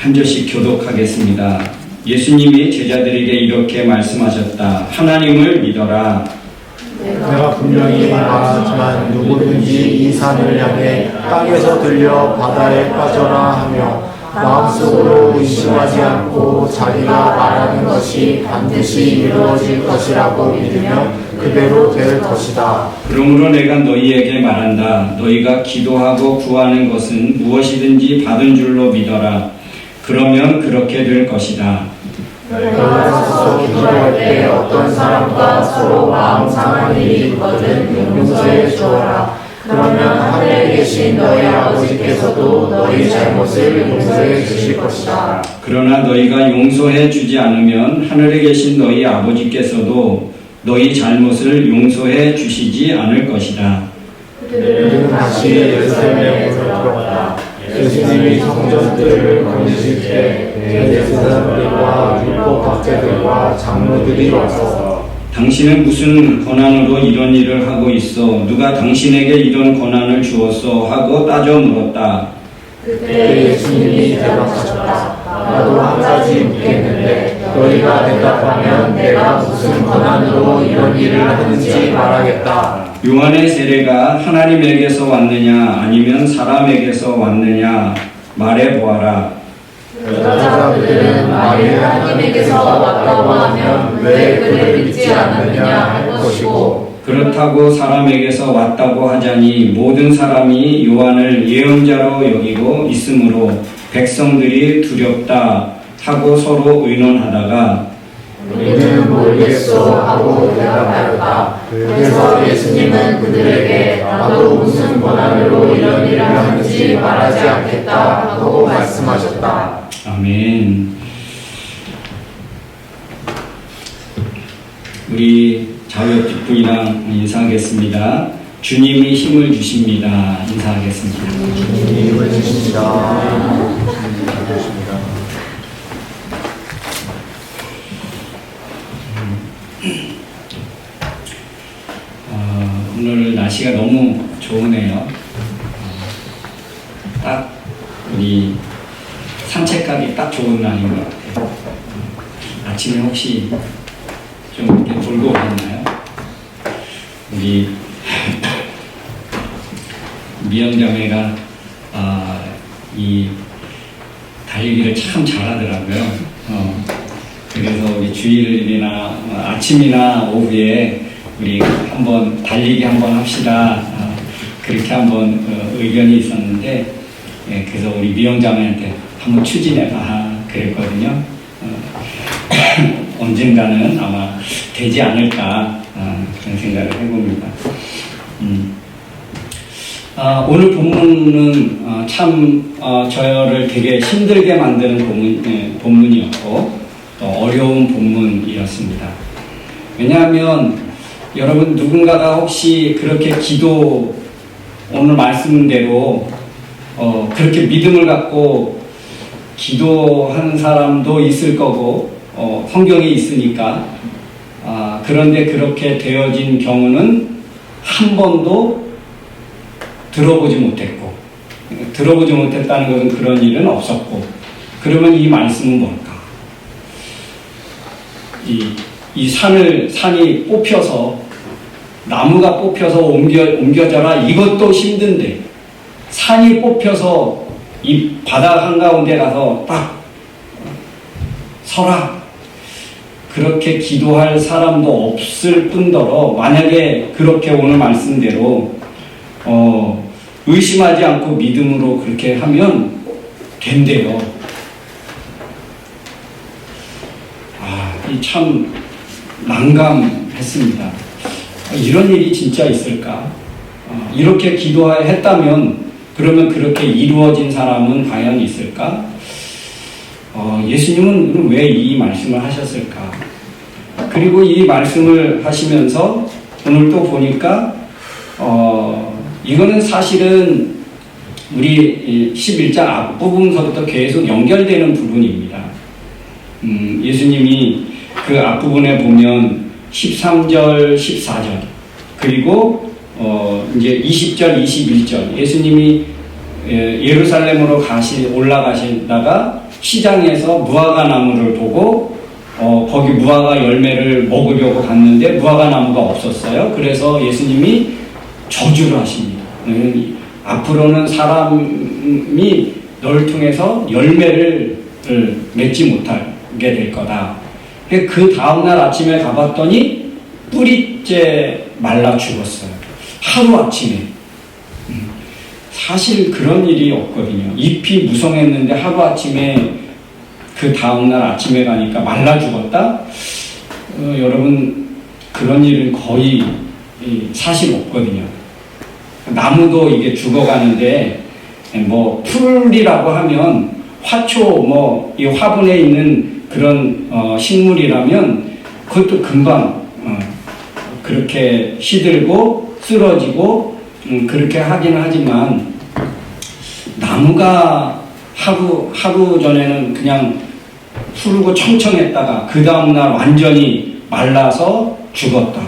한 절씩 교독하겠습니다. 예수님이 제자들에게 이렇게 말씀하셨다. 하나님을 믿어라. 내가 분명히 말하지만 누구든지 이 산을 향해 땅에서 들려 바다에 빠져라 하며 마음속으로 의심하지 않고 자기가 말하는 것이 반드시 이루어질 것이라고 믿으면 그대로 될 것이다. 그러므로 내가 너희에게 말한다. 너희가 기도하고 구하는 것은 무엇이든지 받은 줄로 믿어라. 그러면 그렇게 될 것이다. 너희가 서서 기도할 때 어떤 사람과 서로 마음 상한 일이 있거든 용서해 주어라. 그러면 하늘에 계신 너희 아버지께서도 너희 잘못을 용서해 주실 것이다. 그러나 너희가 용서해 주지 않으면 하늘에 계신 너희 아버지께서도 너희 잘못을 용서해 주시지 않을 것이다. 그들은 다시 예루살렘으로 들어갔다. 예수님이 성전들을 건지실 때 대제사장들과 율법 학자들과 장로들이 와서 당신은 무슨 권한으로 이런 일을 하고 있어? 누가 당신에게 이런 권한을 주었어? 하고 따져 물었다. 그때 예수님이 대답하셨다. 나도 한 가지 묻겠는데 너희가 대답하면 내가 무슨 권한으로 이런 일을 하는지 말하겠다. 요한의 세례가 하나님에게서 왔느냐 아니면 사람에게서 왔느냐 말해 보아라. 여자들은 만일 하나님에게서 왔다고 하면 왜 그를 믿지 않느냐 할 것이고 그렇다고 사람에게서 왔다고 하자니 모든 사람이 요한을 예언자로 여기고 있으므로 백성들이 두렵다 하고 서로 의논하다가 우리는 모르겠소 하고 대답하였다. 그래서 예수님은 그들에게 나도 무슨 권한으로 이런 일을 하는지 말하지 않겠다 하고 말씀하셨다. 아멘. 우리 좌우옆 분이랑 인사하겠습니다. 주님이 힘을 주십니다. 인사하겠습니다. 주님이 힘을 주십니다. 오늘 날씨가 너무 좋으네요. 딱 우리 산책 가기 딱 좋은 날인 것 같아요. 아침에 혹시 좀 이렇게 돌고 오셨나요? 우리 미영자매가 이 달리기를 참 잘하더라고요. 그래서 우리 주일이나 아침이나 오후에 우리 한번 달리기 한번 합시다. 그렇게 한번 의견이 있었는데, 그래서 우리 미영자매한테 한번 추진해봐 그랬거든요. 언젠가는 아마 되지 않을까 그런 생각을 해봅니다. 오늘 본문은 참 저를 되게 힘들게 만드는 본문이었고 또 어려운 본문이었습니다. 왜냐하면 여러분 누군가가 혹시 그렇게 오늘 말씀대로 그렇게 믿음을 갖고 기도하는 사람도 있을 거고 성경에 있으니까 그런데 그렇게 되어진 경우는 한 번도 들어보지 못했다는 것은 그런 일은 없었고 그러면 이 말씀은 뭘까? 이 산이 뽑혀서 나무가 뽑혀서 옮겨져라 이것도 힘든데 산이 뽑혀서 이 바다 한가운데 가서 딱 서라 그렇게 기도할 사람도 없을 뿐더러 만약에 그렇게 오늘 말씀대로 의심하지 않고 믿음으로 그렇게 하면 된대요. 이 참 난감했습니다. 이런 일이 진짜 있을까? 이렇게 기도했다면 그러면 그렇게 이루어진 사람은 과연 있을까? 예수님은 왜 이 말씀을 하셨을까? 그리고 이 말씀을 하시면서 오늘 또 보니까 이거는 사실은 우리 11장 앞부분서부터 계속 연결되는 부분입니다. 예수님이 그 앞부분에 보면 13절, 14절 그리고 이제 20절, 21절 예수님이 예루살렘으로 올라가시다가 시장에서 무화과 나무를 보고 거기 무화과 열매를 먹으려고 갔는데 무화과 나무가 없었어요. 그래서 예수님이 저주를 하십니다. 앞으로는 사람이 널 통해서 열매를 맺지 못하게 될 거다. 그 다음날 아침에 가봤더니 뿌리째 말라 죽었어요. 하루아침에. 사실 그런 일이 없거든요. 잎이 무성했는데 하루아침에 그 다음날 아침에 가니까 말라 죽었다? 여러분, 그런 일은 거의 사실 없거든요. 나무도 이게 죽어가는데, 뭐, 풀이라고 하면 화초, 이 화분에 있는 그런 식물이라면 그것도 금방 그렇게 시들고 쓰러지고 그렇게 하긴 하지만 나무가 하루 전에는 그냥 푸르고 청청했다가 그 다음날 완전히 말라서 죽었다.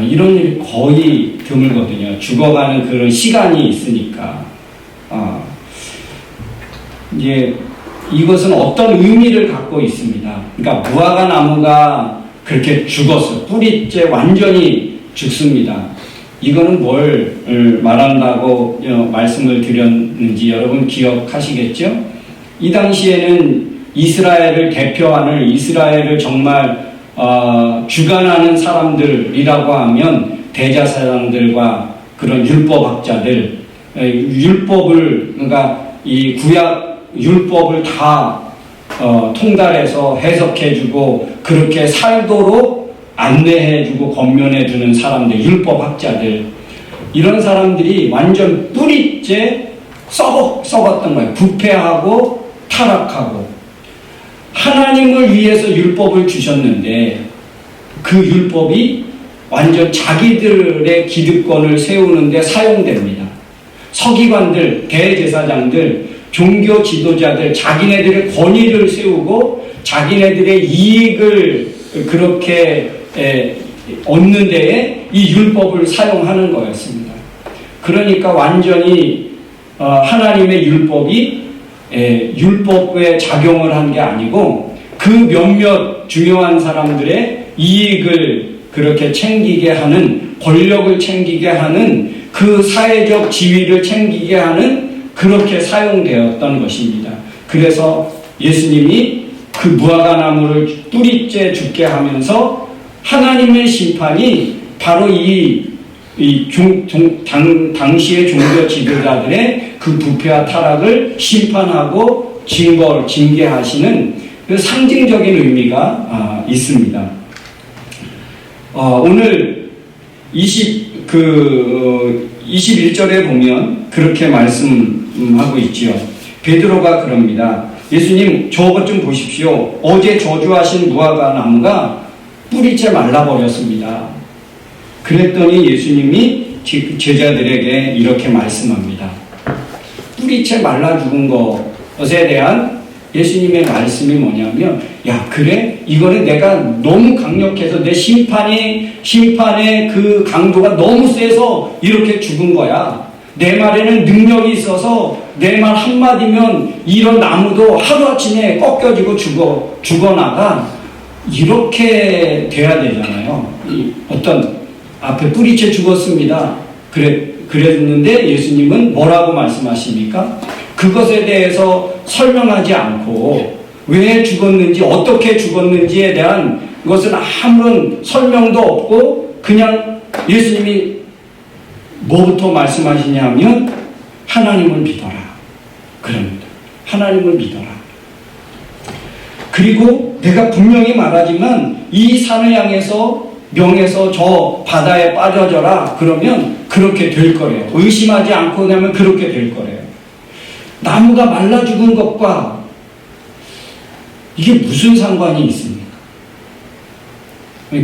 이런 일이 거의 드물거든요. 죽어가는 그런 시간이 있으니까. 이제 이것은 어떤 의미를 갖고 있습니다. 그러니까 무화과 나무가 그렇게 죽었어요. 뿌리째 완전히 죽습니다. 이거는 뭘 말한다고 말씀을 드렸는지 여러분 기억하시겠죠? 이 당시에는 이스라엘을 대표하는 이스라엘을 정말 주관하는 사람들이라고 하면 대제사장들과 그런 율법학자들, 율법을 그러니까 이 구약 율법을 다 통달해서 해석해주고 그렇게 살도록 안내해주고 권면해주는 사람들, 율법학자들, 이런 사람들이 완전 뿌리째 썩었던 거예요. 부패하고 타락하고. 하나님을 위해서 율법을 주셨는데 그 율법이 완전 자기들의 기득권을 세우는데 사용됩니다. 서기관들, 대제사장들, 종교 지도자들, 자기네들의 권위를 세우고 자기네들의 이익을 그렇게 얻는 데에 이 율법을 사용하는 거였습니다. 그러니까 완전히 하나님의 율법이 율법에 작용을 한 게 아니고 그 몇몇 중요한 사람들의 이익을 그렇게 챙기게 하는, 권력을 챙기게 하는, 그 사회적 지위를 챙기게 하는 그렇게 사용되었던 것입니다. 그래서 예수님이 그 무화과 나무를 뿌리째 죽게 하면서 하나님의 심판이 바로 당시의 종교 지도자들의 그 부패와 타락을 심판하고 징계하시는 그 상징적인 의미가 있습니다. 오늘 21절에 보면 그렇게 말씀하고 있지요. 베드로가 그럽니다. 예수님, 저것 좀 보십시오. 어제 저주하신 무화과 나무가 뿌리째 말라버렸습니다. 그랬더니 예수님이 제자들에게 이렇게 말씀합니다. 뿌리째 말라 죽은 것에 대한 예수님의 말씀이 뭐냐면, 야, 그래? 이거는 내가 너무 강력해서 내 심판의 그 강도가 너무 세서 이렇게 죽은 거야. 내 말에는 능력이 있어서 내 말 한마디면 이런 나무도 하루아침에 꺾여지고 죽어나가. 이렇게 돼야 되잖아요. 앞에 뿌리채 죽었습니다. 그랬는데 예수님은 뭐라고 말씀하십니까? 그것에 대해서 설명하지 않고 왜 죽었는지, 어떻게 죽었는지에 대한 것은 아무런 설명도 없고 그냥 예수님이 뭐부터 말씀하시냐면 하나님을 믿어라. 그럽니다. 하나님을 믿어라. 그리고 내가 분명히 말하지만 이 산을 향해서 명에서 저 바다에 빠져져라. 그러면 그렇게 될 거래요. 의심하지 않고 나면 그렇게 될 거래요. 나무가 말라 죽은 것과 이게 무슨 상관이 있습니까?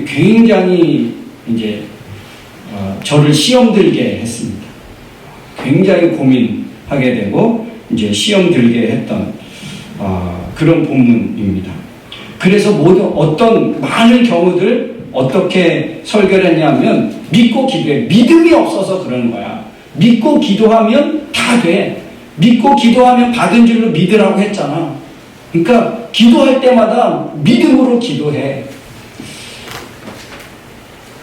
굉장히 이제 저를 시험 들게 했습니다. 굉장히 고민하게 되고 이제 시험 들게 했던 그런 본문입니다. 그래서 어떤 많은 경우들 어떻게 설교를 했냐면 믿고 기도해. 믿음이 없어서 그러는 거야. 믿고 기도하면 다 돼. 믿고 기도하면 받은 줄로 믿으라고 했잖아. 그러니까 기도할 때마다 믿음으로 기도해.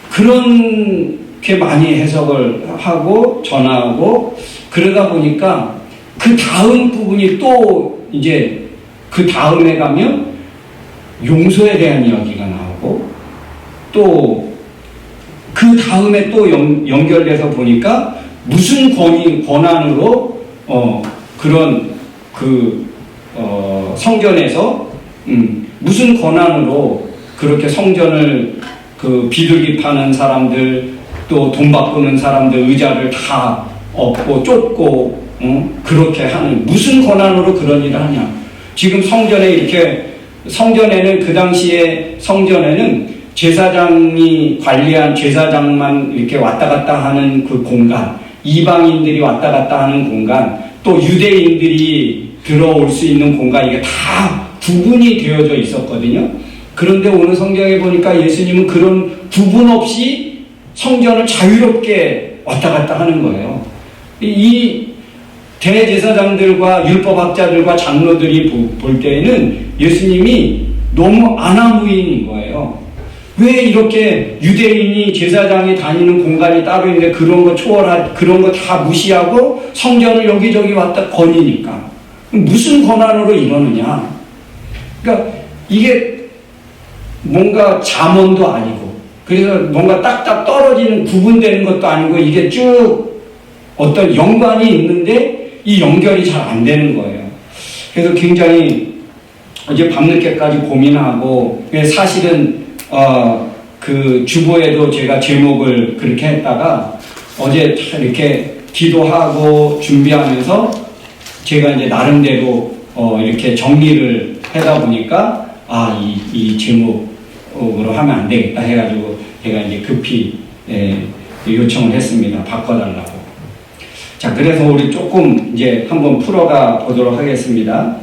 그렇게 많이 해석을 하고 전하고 그러다 보니까 그 다음 부분이 또 이제 그 다음에 가면 용서에 대한 이야기가 나오고 또 그 다음에 또 연결돼서 보니까 무슨 권한으로 그런 성전에서 무슨 권한으로 그렇게 성전을 비둘기 파는 사람들 또 돈 바꾸는 사람들 의자를 다 엎고 쫓고 그렇게 하는 무슨 권한으로 그런 일을 하냐. 지금 성전에는 그 당시에 성전에는 제사장이 관리한 제사장만 이렇게 왔다 갔다 하는 그 공간, 이방인들이 왔다 갔다 하는 공간, 또 유대인들이 들어올 수 있는 공간, 이게 다 구분이 되어져 있었거든요. 그런데 오늘 성경에 보니까 예수님은 그런 구분 없이 성전을 자유롭게 왔다 갔다 하는 거예요. 이 대제사장들과 율법학자들과 장로들이 볼 때에는 예수님이 너무 아나무인인 거예요. 왜 이렇게 유대인이 제사장이 다니는 공간이 따로 있는데 그런 거 그런 거 다 무시하고 성전을 여기저기 왔다 거니니까 무슨 권한으로 이러느냐. 그러니까 이게 뭔가 잠언도 아니고 그래서 뭔가 딱딱 떨어지는 구분되는 것도 아니고 이게 쭉 어떤 연관이 있는데 이 연결이 잘 안 되는 거예요. 그래서 굉장히 어제 밤늦게까지 고민하고 사실은 그 주보에도 제가 제목을 그렇게 했다가 어제 이렇게 기도하고 준비하면서 제가 이제 나름대로 이렇게 정리를 하다 보니까 이 제목으로 하면 안 되겠다 해가지고 제가 이제 급히 요청을 했습니다. 바꿔달라고. 자, 그래서 우리 조금 이제 한번 풀어가 보도록 하겠습니다.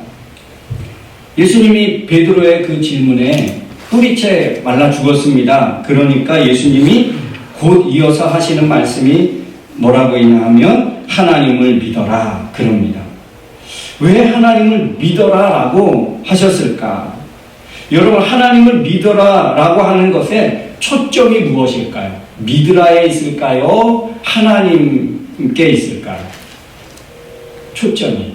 예수님이 베드로의 그 질문에 뿌리채 말라 죽었습니다. 그러니까 예수님이 곧 이어서 하시는 말씀이 뭐라고 있냐 하면 하나님을 믿어라 그럽니다. 왜 하나님을 믿어라 라고 하셨을까? 여러분, 하나님을 믿어라 라고 하는 것에 초점이 무엇일까요? 믿으라에 있을까요? 하나님께 있을까요? 초점이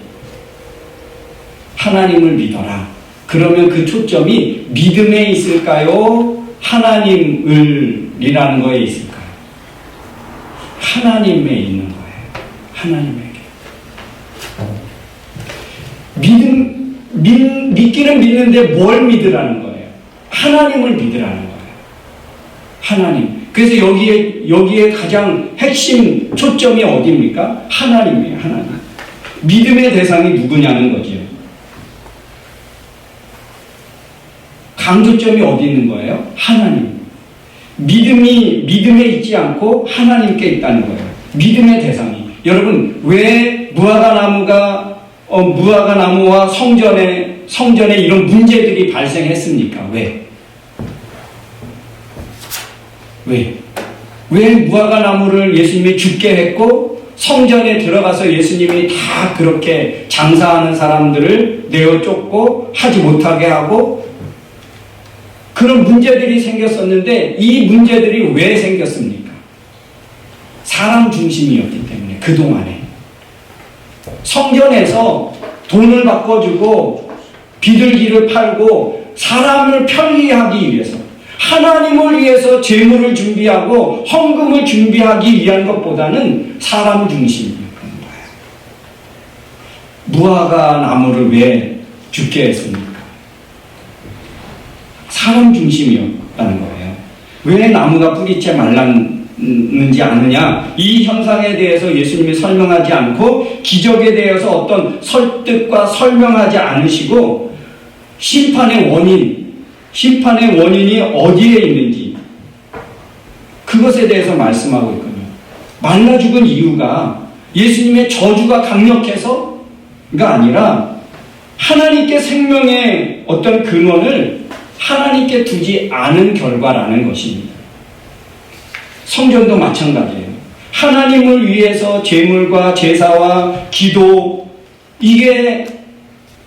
하나님을 믿어라. 그러면 그 초점이 믿음에 있을까요? 하나님을이라는 거에 있을까요? 하나님에 있는 거예요. 하나님에게. 믿기는 믿는데 뭘 믿으라는 거예요? 하나님을 믿으라는 거예요. 하나님. 그래서 여기에 가장 핵심 초점이 어디입니까? 하나님이에요. 하나님. 믿음의 대상이 누구냐는 거죠. 강조점이 어디 있는 거예요? 하나님. 믿음에 있지 않고 하나님께 있다는 거예요. 믿음의 대상이. 여러분, 왜 무화과나무와 성전에 이런 문제들이 발생했습니까? 왜 무화과나무를 예수님이 죽게 했고 성전에 들어가서 예수님이 다 그렇게 장사하는 사람들을 내어 쫓고 하지 못하게 하고 그런 문제들이 생겼었는데 이 문제들이 왜 생겼습니까? 사람 중심이었기 때문에 그동안에 성전에서 돈을 바꿔주고 비둘기를 팔고 사람을 편리하기 위해서 하나님을 위해서 재물을 준비하고 헌금을 준비하기 위한 것보다는 사람 중심이었던 거예요. 무화과 나무를 왜 죽게 했습니까? 사람 중심이었다는 거예요. 왜 나무가 뿌리채 말랐는지 아느냐? 이 현상에 대해서 예수님이 설명하지 않고 기적에 대해서 어떤 설득과 설명하지 않으시고 심판의 원인이 어디에 있는지 그것에 대해서 말씀하고 있거든요. 말라 죽은 이유가 예수님의 저주가 강력해서가 아니라 하나님께 생명의 어떤 근원을 하나님께 두지 않은 결과라는 것입니다. 성전도 마찬가지예요. 하나님을 위해서 제물과 제사와 기도 이게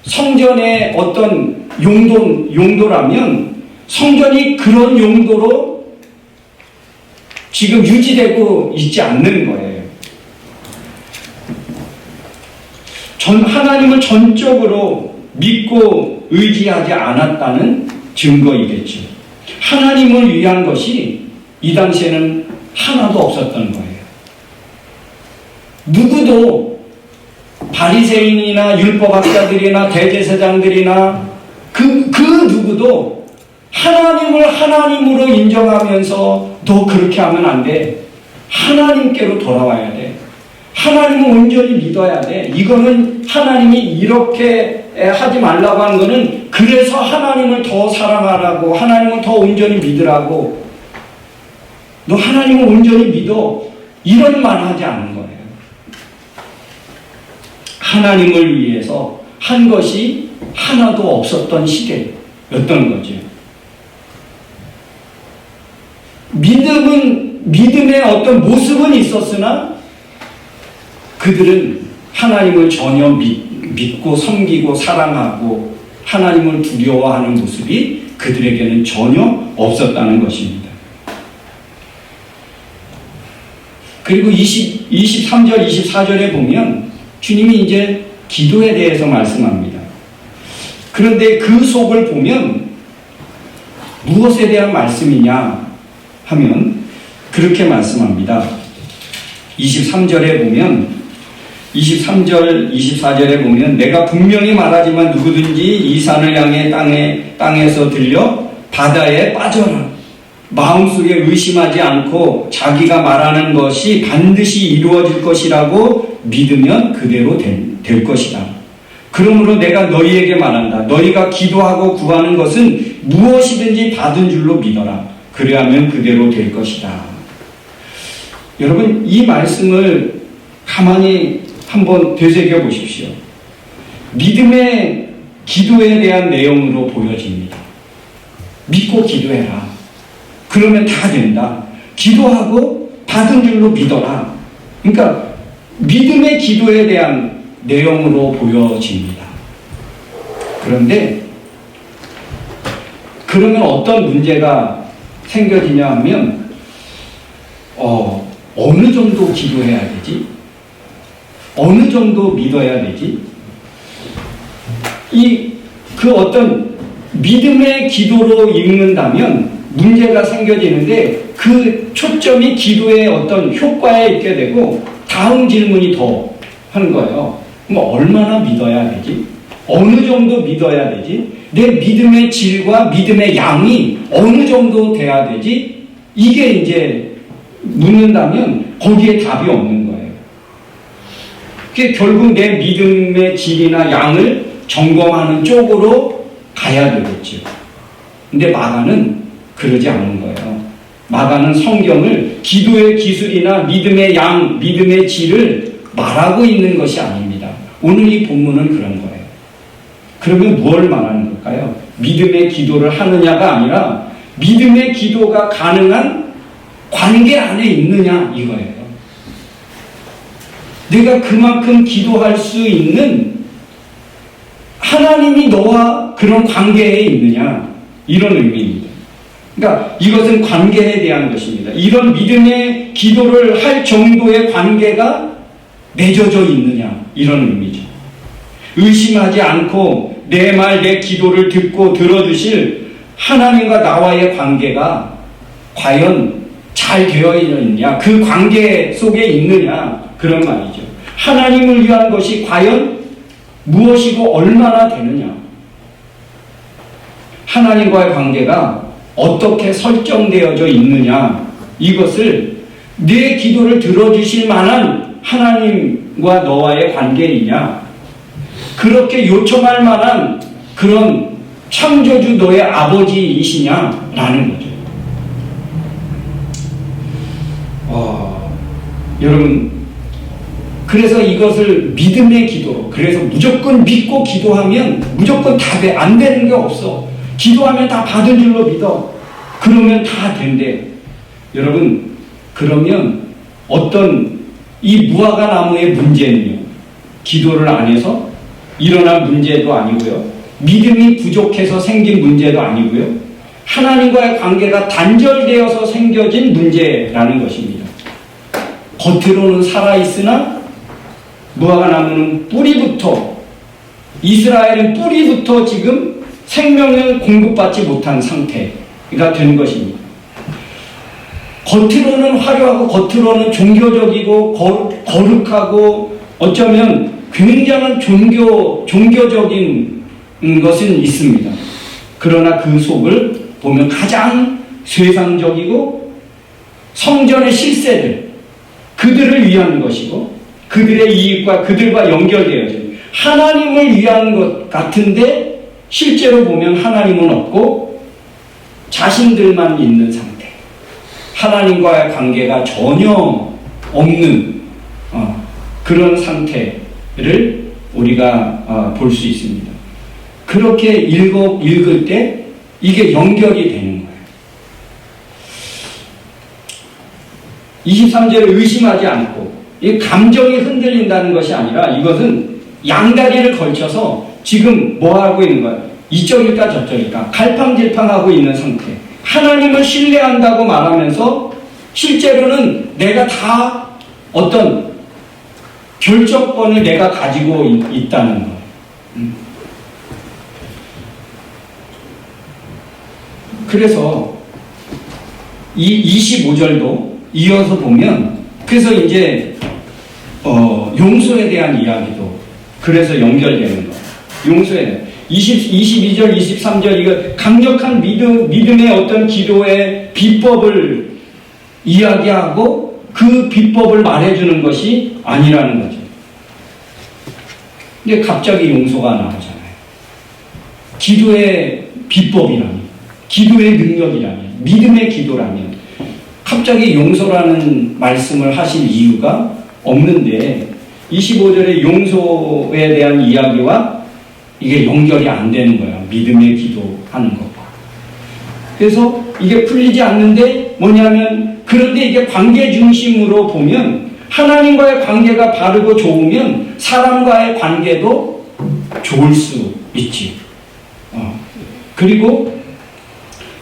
성전의 어떤 용도라면 성전이 그런 용도로 지금 유지되고 있지 않는 거예요. 하나님을 전적으로 믿고 의지하지 않았다는 증거이겠죠. 하나님을 위한 것이 이 당시에는 하나도 없었던 거예요. 누구도 바리새인이나 율법학자들이나 대제사장들이나 그 누구도 하나님을 하나님으로 인정하면서 너 그렇게 하면 안 돼. 하나님께로 돌아와야 돼. 하나님을 온전히 믿어야 돼. 이거는 하나님이 이렇게 하지 말라고 하는 거는 그래서 하나님을 더 사랑하라고, 하나님을 더 온전히 믿으라고, 너 하나님을 온전히 믿어, 이런 말 하지 않는 거예요. 하나님을 위해서 한 것이 하나도 없었던 시대였던 거죠. 믿음의 어떤 모습은 있었으나 그들은 하나님을 전혀 믿고 섬기고 사랑하고 하나님을 두려워하는 모습이 그들에게는 전혀 없었다는 것입니다. 그리고 23절, 24절에 보면 주님이 이제 기도에 대해서 말씀합니다. 그런데 그 속을 보면 무엇에 대한 말씀이냐 하면 그렇게 말씀합니다. 23절에 보면 23절, 24절에 보면 내가 분명히 말하지만 누구든지 이 산을 향해 땅에서 들려 바다에 빠져라. 마음속에 의심하지 않고 자기가 말하는 것이 반드시 이루어질 것이라고 믿으면 그대로 될 것이다. 그러므로 내가 너희에게 말한다. 너희가 기도하고 구하는 것은 무엇이든지 받은 줄로 믿어라. 그래야면 그대로 될 것이다. 여러분, 이 말씀을 가만히 한번 되새겨 보십시오. 믿음의 기도에 대한 내용으로 보여집니다. 믿고 기도해라. 그러면 다 된다. 기도하고 받은 줄로 믿어라. 그러니까 믿음의 기도에 대한 내용으로 보여집니다. 그런데 그러면 어떤 문제가 생겨지냐 하면 어느 정도 기도해야 되지? 어느 정도 믿어야 되지? 그 어떤 믿음의 기도로 읽는다면 문제가 생겨지는데 그 초점이 기도의 어떤 효과에 있게 되고 다음 질문이 더 하는 거예요. 그럼 얼마나 믿어야 되지? 어느 정도 믿어야 되지? 내 믿음의 질과 믿음의 양이 어느 정도 돼야 되지? 이게 이제 묻는다면 거기에 답이 없는 거예요. 그게 결국 내 믿음의 질이나 양을 점검하는 쪽으로 가야 되겠죠. 근데 마가는 그러지 않은 거예요. 마가는 성경을 기도의 기술이나 믿음의 양, 믿음의 질을 말하고 있는 것이 아닙니다. 오늘 이 본문은 그런 거예요. 그러면 뭘 말하는 걸까요? 믿음의 기도를 하느냐가 아니라 믿음의 기도가 가능한 관계 안에 있느냐 이거예요. 내가 그만큼 기도할 수 있는 하나님이 너와 그런 관계에 있느냐 이런 의미입니다. 그러니까 이것은 관계에 대한 것입니다. 이런 믿음의 기도를 할 정도의 관계가 맺어져 있느냐 이런 의미죠. 의심하지 않고 내 말, 내 기도를 듣고 들어주실 하나님과 나와의 관계가 과연 잘 되어 있느냐, 그 관계 속에 있느냐 그런 말이죠. 하나님을 위한 것이 과연 무엇이고 얼마나 되느냐, 하나님과의 관계가 어떻게 설정되어져 있느냐, 이것을 내 기도를 들어주실 만한 하나님과 너와의 관계이냐, 그렇게 요청할 만한 그런 창조주 너의 아버지이시냐라는 거죠. 여러분, 그래서 이것을 믿음의 기도로, 그래서 무조건 믿고 기도하면 무조건 다 돼. 안 되는 게 없어. 기도하면 다 받은 줄로 믿어. 그러면 다 된대. 여러분, 그러면 어떤 이 무화과 나무의 문제는요, 기도를 안 해서 일어난 문제도 아니고요. 믿음이 부족해서 생긴 문제도 아니고요. 하나님과의 관계가 단절되어서 생겨진 문제라는 것입니다. 겉으로는 살아있으나 무화과 나무는 뿌리부터, 이스라엘은 뿌리부터 지금 생명을 공급받지 못한 상태가 된 것입니다. 겉으로는 화려하고 겉으로는 종교적이고 거룩하고 어쩌면 굉장한 종교적인 것은 있습니다. 그러나 그 속을 보면 가장 세상적이고 성전의 실세들, 그들을 위한 것이고 그들의 이익과 그들과 연결되어진 하나님을 위한 것 같은데 실제로 보면 하나님은 없고 자신들만 있는 상태, 하나님과의 관계가 전혀 없는 그런 상태를 우리가 볼 수 있습니다. 그렇게 읽을 때 이게 연결이 되는 거예요. 23절에 의심하지 않고, 이 감정이 흔들린다는 것이 아니라 이것은 양다리를 걸쳐서 지금 뭐 하고 있는 거예요? 이쪽일까 저쪽일까 갈팡질팡하고 있는 상태. 하나님을 신뢰한다고 말하면서 실제로는 내가 다 어떤 결정권을 내가 가지고 있다는 거. 그래서 이 25절도 이어서 보면, 그래서 이제 용서에 대한 이야기도 그래서 연결되는 거예요. 용서에 대한 22절, 23절 이거 강력한 믿음의 어떤 기도의 비법을 이야기하고 그 비법을 말해주는 것이 아니라는 거죠. 근데 갑자기 용서가 나오잖아요. 기도의 비법이라면, 기도의 능력이라면, 믿음의 기도라면 갑자기 용서라는 말씀을 하실 이유가 없는데 25절의 용서에 대한 이야기와 이게 연결이 안 되는 거예요. 믿음의 기도하는 것과. 그래서 이게 풀리지 않는데 뭐냐면, 그런데 이게 관계 중심으로 보면 하나님과의 관계가 바르고 좋으면 사람과의 관계도 좋을 수 있지. 그리고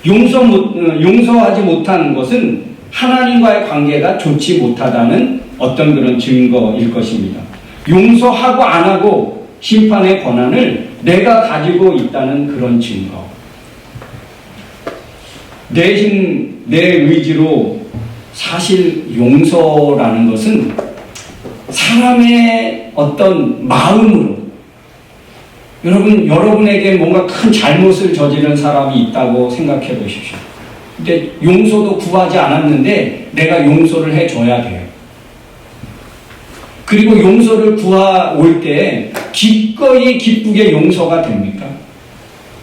용서하지 못한 것은 하나님과의 관계가 좋지 못하다는 어떤 그런 증거일 것입니다. 용서하고 안 하고 심판의 권한을 내가 가지고 있다는 그런 증거. 내 힘, 내 의지로 사실 용서라는 것은 사람의 어떤 마음으로, 여러분에게 뭔가 큰 잘못을 저지른 사람이 있다고 생각해 보십시오. 근데 용서도 구하지 않았는데 내가 용서를 해줘야 돼요. 그리고 용서를 구해올 때 기꺼이 기쁘게 용서가 됩니까?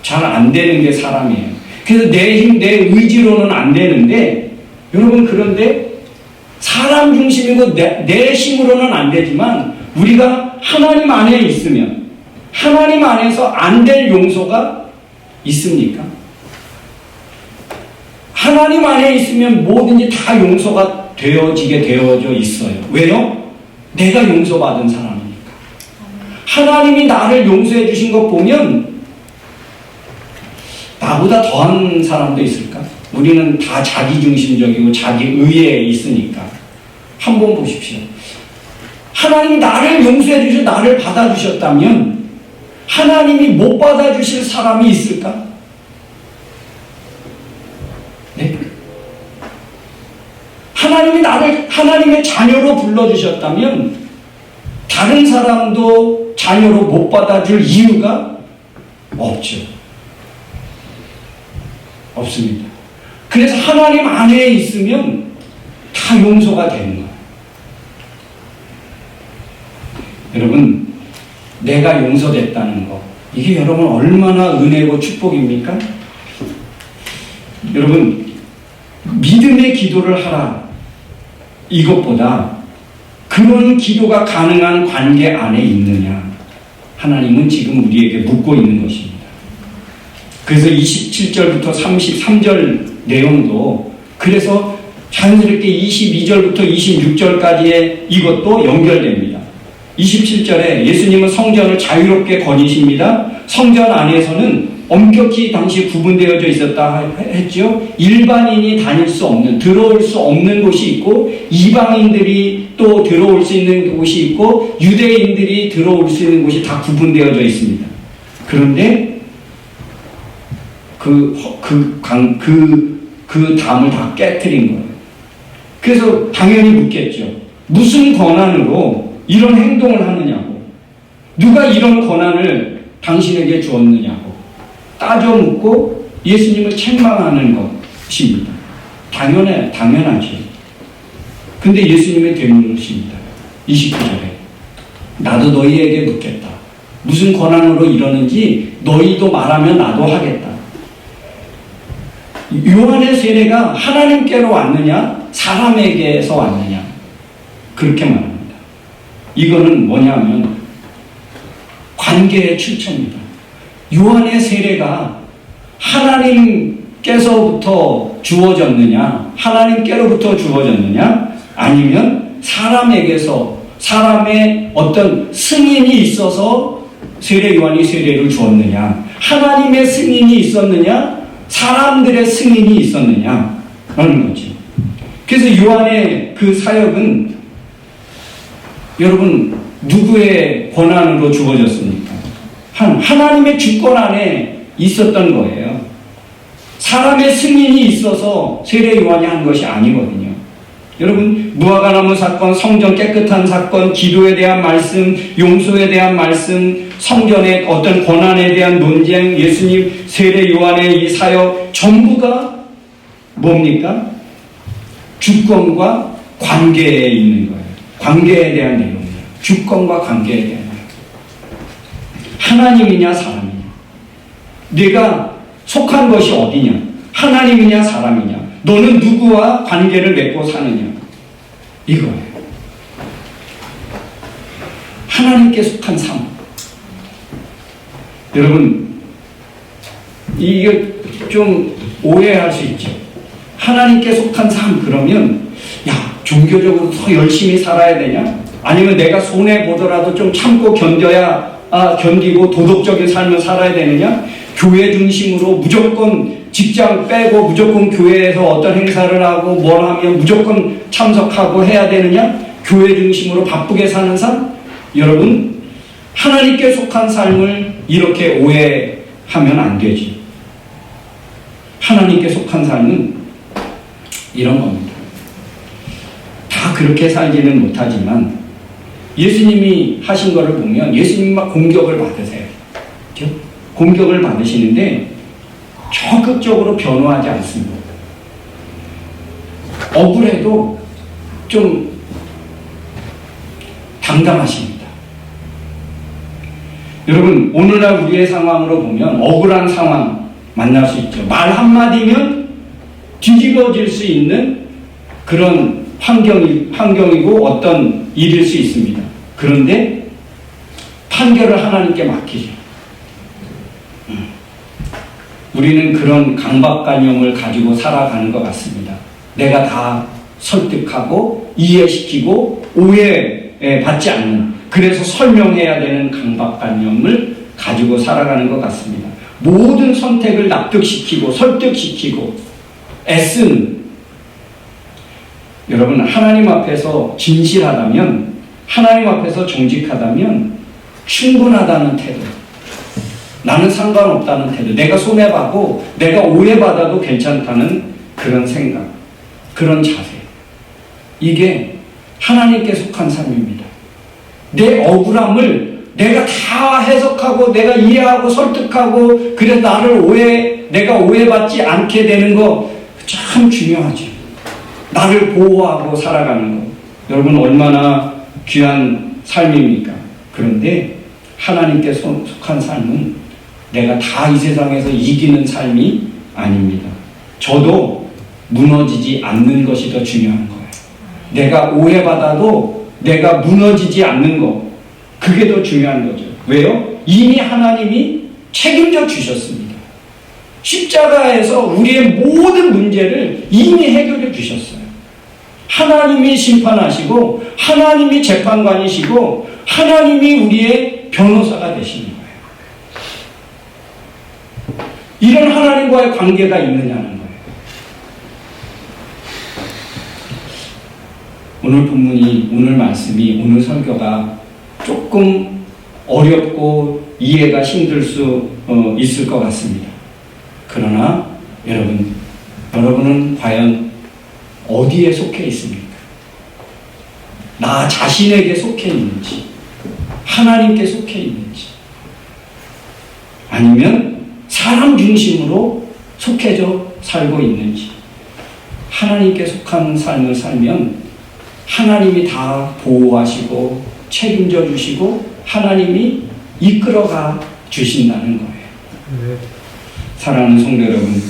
잘 안 되는 게 사람이에요. 그래서 내 힘, 내 의지로는 안 되는데, 여러분, 그런데 사람 중심이고 내 힘으로는 안 되지만 우리가 하나님 안에 있으면, 하나님 안에서 안 될 용서가 있습니까? 하나님 안에 있으면 뭐든지 다 용서가 되어져 있어요. 왜요? 내가 용서받은 사람이니까. 하나님이 나를 용서해 주신 것 보면 나보다 더한 사람도 있을까? 우리는 다 자기중심적이고 자기의에 있으니까. 한번 보십시오. 하나님이 나를 용서해 주셔 나를 받아주셨다면 하나님이 못 받아주실 사람이 있을까? 네? 하나님이 나를 하나님의 자녀로 불러주셨다면 다른 사람도 자녀로 못 받아줄 이유가 없죠. 없습니다. 그래서 하나님 안에 있으면 다 용서가 되는 거예요. 여러분, 내가 용서됐다는 거, 이게 여러분 얼마나 은혜고 축복입니까? 여러분, 믿음의 기도를 하라, 이것보다 그런 기도가 가능한 관계 안에 있느냐, 하나님은 지금 우리에게 묻고 있는 것입니다. 그래서 27절부터 33절 내용도 그래서 자연스럽게 22절부터 26절까지의 이것도 연결됩니다. 27절에 예수님은 성전을 자유롭게 거니십니다. 성전 안에서는 엄격히 당시 구분되어져 있었다 했죠. 일반인이 다닐 수 없는, 들어올 수 없는 곳이 있고, 이방인들이 또 들어올 수 있는 곳이 있고, 유대인들이 들어올 수 있는 곳이 다 구분되어져 있습니다. 그런데 그 담을 다 깨트린 거예요. 그래서 당연히 묻겠죠. 무슨 권한으로 이런 행동을 하느냐고. 누가 이런 권한을 당신에게 주었느냐고. 따져 묻고 예수님을 책망하는 것입니다. 당연하죠. 근데 예수님의 되물으십니다. 29절에. 나도 너희에게 묻겠다. 무슨 권한으로 이러는지 너희도 말하면 나도 하겠다. 요한의 세례가 하나님께로 왔느냐, 사람에게서 왔느냐, 그렇게 말합니다. 이거는 뭐냐면 관계의 출처입니다. 요한의 세례가 하나님께서부터 주어졌느냐, 하나님께로부터 주어졌느냐, 아니면 사람에게서, 사람의 어떤 승인이 있어서 세례 요한이 세례를 주었느냐, 하나님의 승인이 있었느냐, 사람들의 승인이 있었느냐 라는 거죠. 그래서 요한의 그 사역은 여러분 누구의 권한으로 주어졌습니까? 하나님의 주권 안에 있었던 거예요. 사람의 승인이 있어서 세례 요한이 한 것이 아니거든요. 여러분 무화과나무 사건, 성전 깨끗한 사건, 기도에 대한 말씀, 용서에 대한 말씀, 성전의 어떤 권한에 대한 논쟁, 예수님 세례 요한의 이 사역 전부가 뭡니까? 주권과 관계에 있는 거예요. 관계에 대한 내용이에요. 주권과 관계에 대한 내용. 하나님이냐 사람이냐, 내가 속한 것이 어디냐, 하나님이냐 사람이냐, 너는 누구와 관계를 맺고 사느냐, 이거예요. 하나님께 속한 삶. 여러분 이게 좀 오해할 수 있죠. 하나님께 속한 삶 그러면 야 종교적으로 더 열심히 살아야 되냐? 아니면 내가 손해보더라도 좀 참고 견디고 도덕적인 삶을 살아야 되느냐? 교회 중심으로 무조건 직장 빼고 무조건 교회에서 어떤 행사를 하고 뭘 하면 무조건 참석하고 해야 되느냐? 교회 중심으로 바쁘게 사는 삶? 여러분 하나님께 속한 삶을 이렇게 오해하면 안 되지. 하나님께 속한 삶은 이런 겁니다. 다 그렇게 살지는 못하지만 예수님이 하신 것을 보면 예수님 막 공격을 받으세요. 그렇죠? 공격을 받으시는데 적극적으로 변호하지 않습니다. 억울해도 좀 당당하십니다. 여러분 오늘날 우리의 상황으로 보면 억울한 상황 만날 수 있죠. 말 한마디면 뒤집어질 수 있는 그런 환경이고 어떤 일일 수 있습니다. 그런데 판결을 하나님께 맡기죠. 우리는 그런 강박관념을 가지고 살아가는 것 같습니다. 내가 다 설득하고 이해시키고 오해받지 않는, 그래서 설명해야 되는 강박관념을 가지고 살아가는 것 같습니다. 모든 선택을 납득시키고 설득시키고 애쓰는, 여러분 하나님 앞에서 진실하다면, 하나님 앞에서 정직하다면 충분하다는 태도, 나는 상관없다는 태도, 내가 손해봐도 내가 오해받아도 괜찮다는 그런 생각, 그런 자세, 이게 하나님께 속한 삶입니다. 내 억울함을 내가 다 해석하고 내가 이해하고 설득하고 그래서 내가 오해받지 않게 되는 거 참 중요하죠. 나를 보호하고 살아가는 거, 여러분 얼마나 귀한 삶입니까? 그런데 하나님께 속한 삶은 내가 다 이 세상에서 이기는 삶이 아닙니다. 저도 무너지지 않는 것이 더 중요한 거예요. 내가 오해받아도 내가 무너지지 않는 거, 그게 더 중요한 거죠. 왜요? 이미 하나님이 책임져 주셨습니다. 십자가에서 우리의 모든 문제를 이미 해결해 주셨어요. 하나님이 심판하시고 하나님이 재판관이시고 하나님이 우리의 변호사가 되시는 거예요. 이런 하나님과의 관계가 있느냐는 거예요. 오늘 본문이, 오늘 말씀이, 오늘 설교가 조금 어렵고 이해가 힘들 수 있을 것 같습니다. 그러나 여러분은 과연 어디에 속해 있습니까? 나 자신에게 속해 있는지, 하나님께 속해 있는지, 아니면 사람 중심으로 속해져 살고 있는지. 하나님께 속한 삶을 살면 하나님이 다 보호하시고 책임져 주시고 하나님이 이끌어가 주신다는 거예요. 사랑하는 성도 여러분,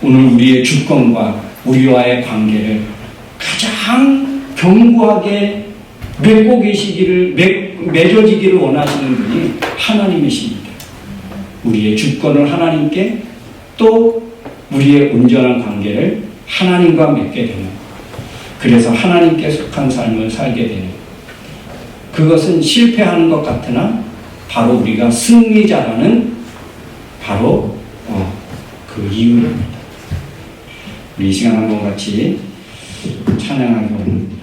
오늘 우리의 주권과 우리와의 관계를 가장 견고하게 맺어지기를 원하시는 분이 하나님이십니다. 우리의 주권을 하나님께, 또 우리의 온전한 관계를 하나님과 맺게 되는, 그래서 하나님께 속한 삶을 살게 되는, 그것은 실패하는 것 같으나 바로 우리가 승리자라는 바로 그 이유입니다. 우리 이 시간 한번 같이 찬양하기 원합니다.